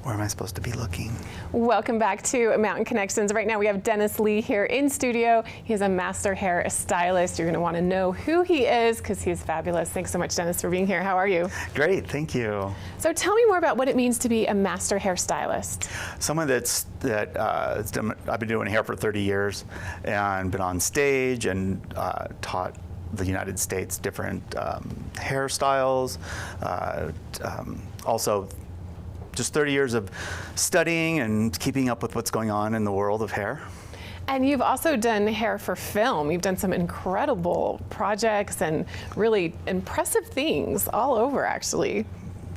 Where am I supposed to be looking? Welcome back to Mountain Connections. Right now we have Dennis Lee here in studio. He is a master hair stylist. You're going to want to know who he is because he is fabulous. Thanks so much, Dennis, for being here. How are you? Great, thank you. So tell me more about what it means to be a master hair stylist. Someone I've been doing hair for 30 years and been on stage and taught the United States different hairstyles. Also, just 30 years of studying and keeping up with what's going on in the world of hair. And you've also done hair for film. You've done some incredible projects and really impressive things all over, actually.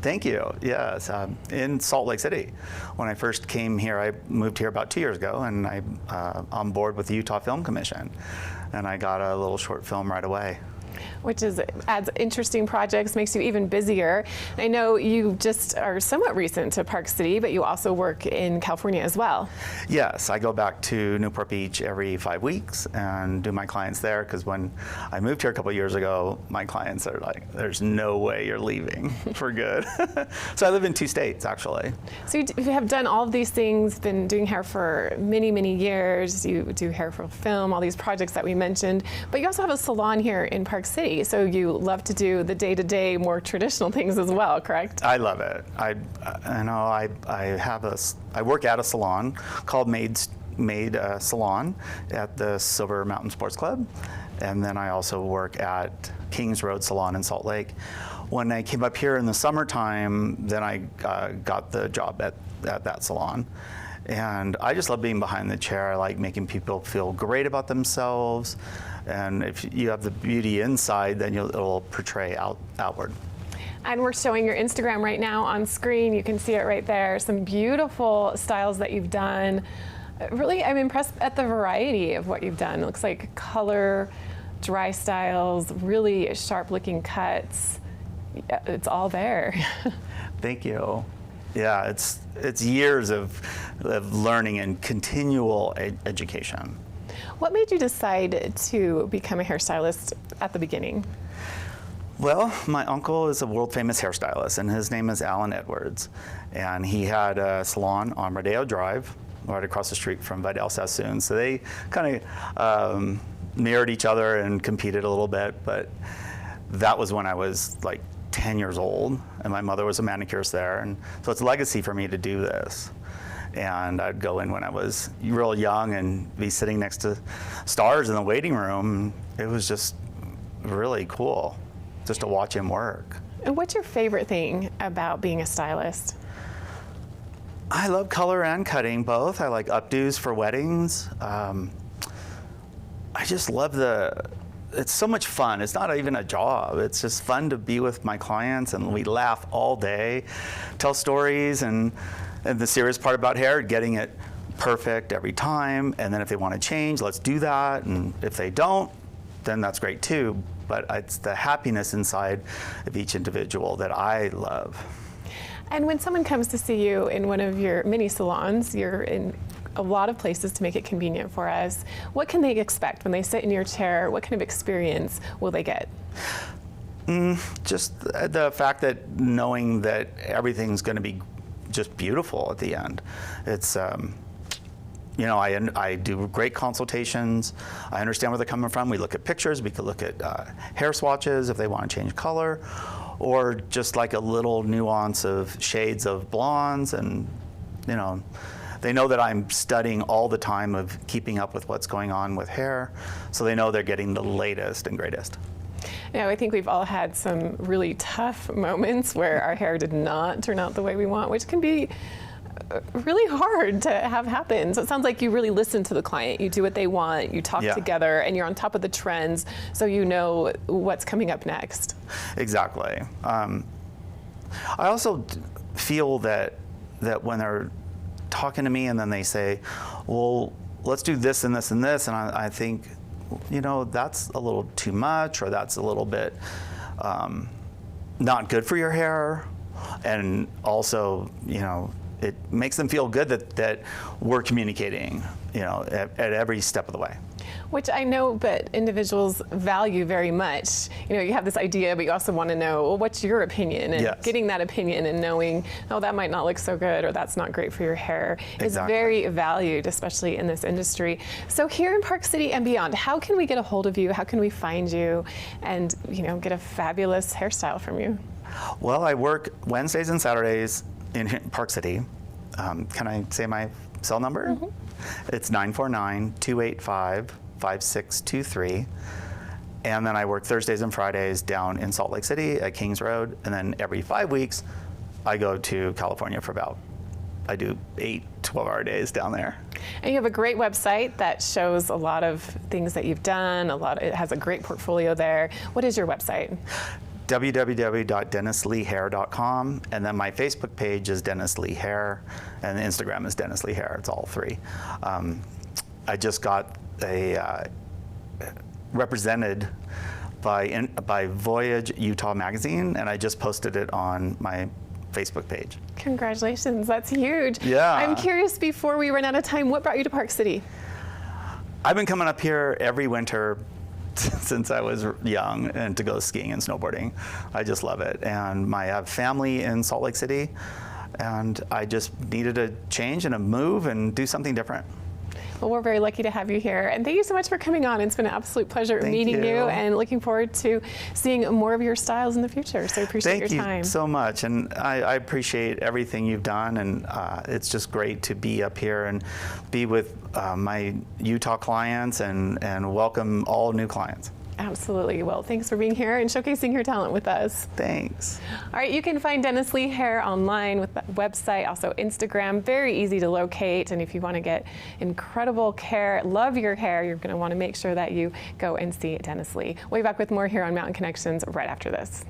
Thank you. Yes, in Salt Lake City. When I first came here, I moved here about 2 years ago, and I'm on board with the Utah Film Commission, and I got a little short film right away. Which adds interesting projects, makes you even busier. I know you just are somewhat recent to Park City, but you also work in California as well. Yes, I go back to Newport Beach every 5 weeks and do my clients there, because when I moved here a couple years ago, my clients are like, there's no way you're leaving for good. So I live in 2 states, actually. So you have done all of these things, been doing hair for many, many years. You do hair for film, all these projects that we mentioned, but you also have a salon here in Park City, so you love to do the day-to-day, more traditional things as well, correct? I love it. I work at a salon called Maid Salon at the Silver Mountain Sports Club, and then I also work at Kings Road Salon in Salt Lake. When I came up here in the summertime, then I got the job at that salon. And I just love being behind the chair. I like making people feel great about themselves. And if you have the beauty inside, then it'll portray outward. And we're showing your Instagram right now on screen. You can see it right there. Some beautiful styles that you've done. Really, I'm impressed at the variety of what you've done. It looks like color, dry styles, really sharp looking cuts. It's all there. Thank you. Yeah, it's years of learning and continual education. What made you decide to become a hairstylist at the beginning? Well, my uncle is a world famous hairstylist, and his name is Alan Edwards. And he had a salon on Rodeo Drive, right across the street from Vidal Sassoon. So they kind of mirrored each other and competed a little bit, but that was when I was like 10 years old, and my mother was a manicurist there, and so it's a legacy for me to do this. And I'd go in when I was real young and be sitting next to stars in the waiting room. It was just really cool just to watch him work. And what's your favorite thing about being a stylist? I love color and cutting, both. I like updos for weddings. I just love it's so much fun. It's not even a job. It's just fun to be with my clients, and we laugh all day, tell stories, and the serious part about hair, getting it perfect every time. And then if they want to change, let's do that. And if they don't, then that's great too. But it's the happiness inside of each individual that I love. And when someone comes to see you in one of your mini salons, you're in a lot of places to make it convenient for us. What can they expect when they sit in your chair? What kind of experience will they get? Just the fact that knowing that everything's going to be just beautiful at the end. It's, you know, I do great consultations. I understand where they're coming from. We look at pictures. We could look at hair swatches if they want to change color, or just like a little nuance of shades of blondes. And, you know, they know that I'm studying all the time of keeping up with what's going on with hair, so they know they're getting the latest and greatest. You know, I think we've all had some really tough moments where our hair did not turn out the way we want, which can be really hard to have happen. So it sounds like you really listen to the client. You do what they want, you talk together, and you're on top of the trends, so you know what's coming up next. Exactly. I also feel that when they're talking to me and then they say, well, let's do this and this and this, and I think, you know, that's a little too much, or that's a little bit not good for your hair. And also, you know, it makes them feel good that we're communicating, you know, at every step of the way. Which I know that individuals value very much. You know, you have this idea, but you also want to know, well, what's your opinion? And Yes. getting that opinion and knowing, oh, that might not look so good or that's not great for your hair is Exactly. very valued, especially in this industry. So here in Park City and beyond, how can we get a hold of you? How can we find you and, you know, get a fabulous hairstyle from you? Well, I work Wednesdays and Saturdays in Park City. Can I say my cell number? It's 949-285-5623. And then I work Thursdays and Fridays down in Salt Lake City at Kings Road. And then every 5 weeks, I go to California for I do 8 12-hour days down there. And you have a great website that shows a lot of things that you've done. It has a great portfolio there. What is your website? www.dennisleehair.com, and then my Facebook page is Dennis Lee Hair, and Instagram is Dennis Lee Hair. It's all three. I just got represented by Voyage Utah magazine, and I just posted it on my Facebook page. Congratulations, that's huge. Yeah. I'm curious, before we run out of time, what brought you to Park City? I've been coming up here every winter since I was young, and to go skiing and snowboarding. I just love it. And I have family in Salt Lake City, and I just needed a change and a move and do something different. Well, we're very lucky to have you here. And thank you so much for coming on. It's been an absolute pleasure meeting you and looking forward to seeing more of your styles in the future. So I appreciate your time. Thank you so much. And I appreciate everything you've done. And it's just great to be up here and be with my Utah clients and welcome all new clients. Absolutely. Well, thanks for being here and showcasing your talent with us. Thanks. All right, you can find Dennis Lee Hair online with that website, also Instagram, very easy to locate. And if you want to get incredible care, love your hair, you're going to want to make sure that you go and see Dennis Lee. We'll be back with more here on Mountain Connections right after this.